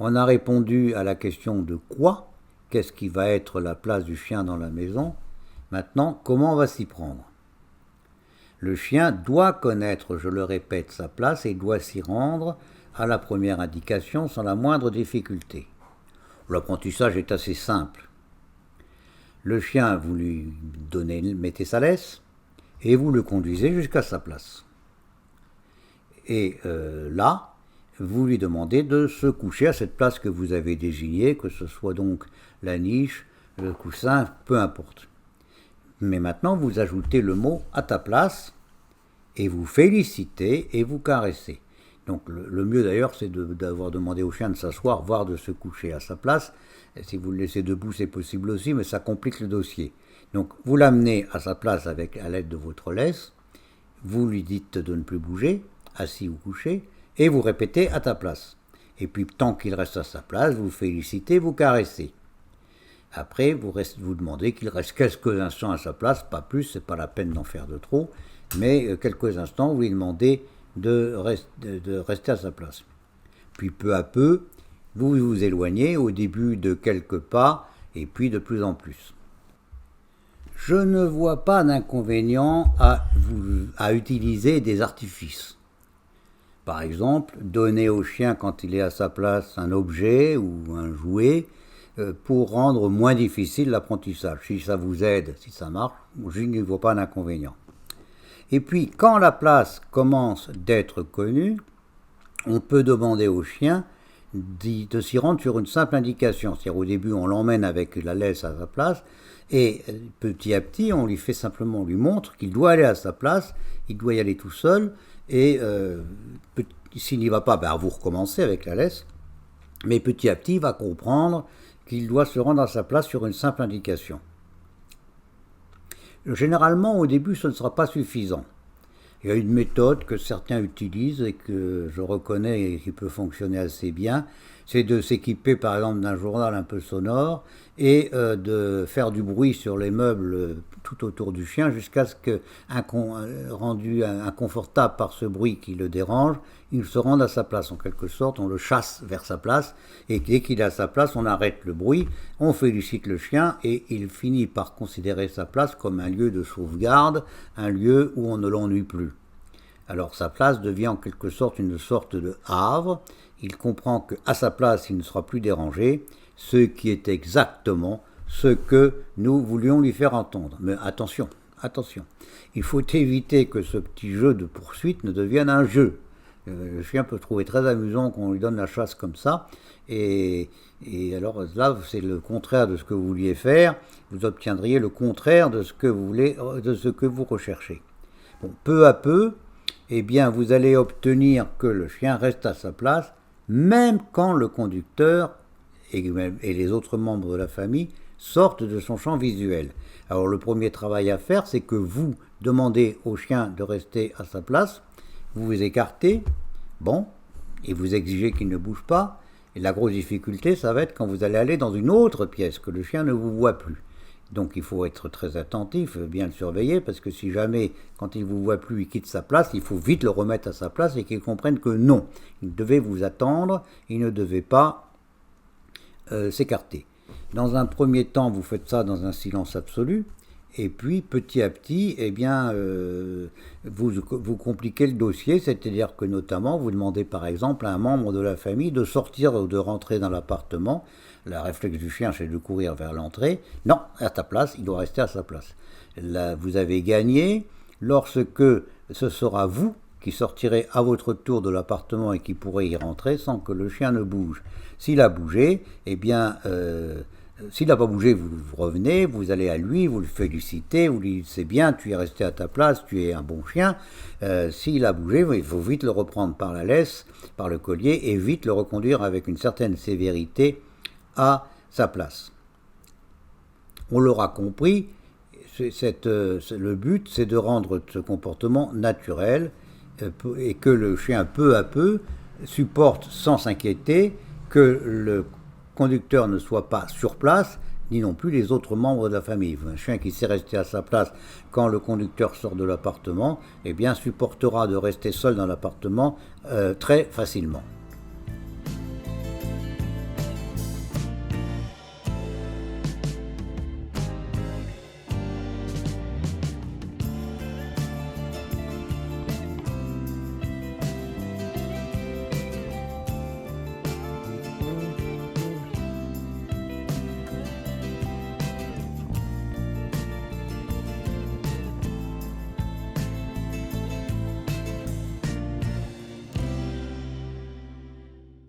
On a répondu à la question de quoi? Qu'est-ce qui va être la place du chien dans la maison? Maintenant, comment on va s'y prendre? Le chien doit connaître, je le répète, sa place et doit s'y rendre à la première indication sans la moindre difficulté. L'apprentissage est assez simple. Le chien, vous lui mettez sa laisse et vous le conduisez jusqu'à sa place. Et là, vous lui demandez de se coucher à cette place que vous avez désignée, que ce soit donc la niche, le coussin, peu importe. Mais maintenant, vous ajoutez le mot « à ta place » et vous félicitez et vous caressez. Donc le mieux d'ailleurs, c'est d'avoir demandé au chien de s'asseoir, voire de se coucher à sa place. Et si vous le laissez debout, c'est possible aussi, mais ça complique le dossier. Donc vous l'amenez à sa place à l'aide de votre laisse, vous lui dites de ne plus bouger, assis ou couché, et vous répétez « à ta place ». Et puis tant qu'il reste à sa place, vous félicitez, vous caressez. Après, vous demandez qu'il reste quelques instants à sa place, pas plus, c'est pas la peine d'en faire de trop, mais quelques instants, vous lui demandez de rester à sa place. Puis peu à peu, vous vous éloignez au début de quelques pas, et puis de plus en plus. Je ne vois pas d'inconvénient à utiliser des artifices. Par exemple, donner au chien, quand il est à sa place, un objet ou un jouet pour rendre moins difficile l'apprentissage. Si ça vous aide, si ça marche, je n'y vois pas d'inconvénient. Et puis, quand la place commence d'être connue, on peut demander au chien de s'y rendre sur une simple indication. C'est-à-dire au début, on l'emmène avec la laisse à sa place, et petit à petit, on lui montre qu'il doit aller à sa place, il doit y aller tout seul, et s'il n'y va pas, vous recommencez avec la laisse, mais petit à petit, il va comprendre qu'il doit se rendre à sa place sur une simple indication. Généralement, au début, ce ne sera pas suffisant. Il y a une méthode que certains utilisent et que je reconnais et qui peut fonctionner assez bien, c'est de s'équiper par exemple d'un journal un peu sonore et de faire du bruit sur les meubles tout autour du chien jusqu'à ce que, rendu inconfortable par ce bruit qui le dérange, il se rende à sa place. En quelque sorte, on le chasse vers sa place et dès qu'il est à sa place, on arrête le bruit, on félicite le chien et il finit par considérer sa place comme un lieu de sauvegarde, un lieu où on ne l'ennuie plus. Alors sa place devient en quelque sorte une sorte de havre. Il comprend qu'à sa place, il ne sera plus dérangé, ce qui est exactement ce que nous voulions lui faire entendre. Mais attention, il faut éviter que ce petit jeu de poursuite ne devienne un jeu. Le chien peut trouver très amusant qu'on lui donne la chasse comme ça, et alors là, c'est le contraire de ce que vous vouliez faire, vous obtiendriez le contraire de ce que vous recherchez. Bon, peu à peu, vous allez obtenir que le chien reste à sa place, même quand le conducteur et les autres membres de la famille sortent de son champ visuel. Alors le premier travail à faire, c'est que vous demandez au chien de rester à sa place, vous vous écartez, et vous exigez qu'il ne bouge pas, et la grosse difficulté, ça va être quand vous allez aller dans une autre pièce, que le chien ne vous voit plus. Donc il faut être très attentif, bien le surveiller, parce que si jamais, quand il ne vous voit plus, il quitte sa place, il faut vite le remettre à sa place et qu'il comprenne que non, il devait vous attendre, il ne devait pas s'écarter. Dans un premier temps, vous faites ça dans un silence absolu, et puis petit à petit, vous compliquez le dossier, c'est-à-dire que notamment, vous demandez par exemple à un membre de la famille de sortir ou de rentrer dans l'appartement. Le réflexe du chien, c'est de courir vers l'entrée. Non, à ta place, il doit rester à sa place. Là, vous avez gagné lorsque ce sera vous qui sortirez à votre tour de l'appartement et qui pourrez y rentrer sans que le chien ne bouge. S'il a bougé, s'il n'a pas bougé, vous revenez, vous allez à lui, vous le félicitez, vous lui dites c'est bien, tu es resté à ta place, tu es un bon chien. S'il a bougé, il faut vite le reprendre par la laisse, par le collier, et vite le reconduire avec une certaine sévérité à sa place. On l'aura compris, le but c'est de rendre ce comportement naturel et que le chien peu à peu supporte sans s'inquiéter que le conducteur ne soit pas sur place, ni non plus les autres membres de la famille. Un chien qui sait rester à sa place quand le conducteur sort de l'appartement, supportera de rester seul dans l'appartement très facilement.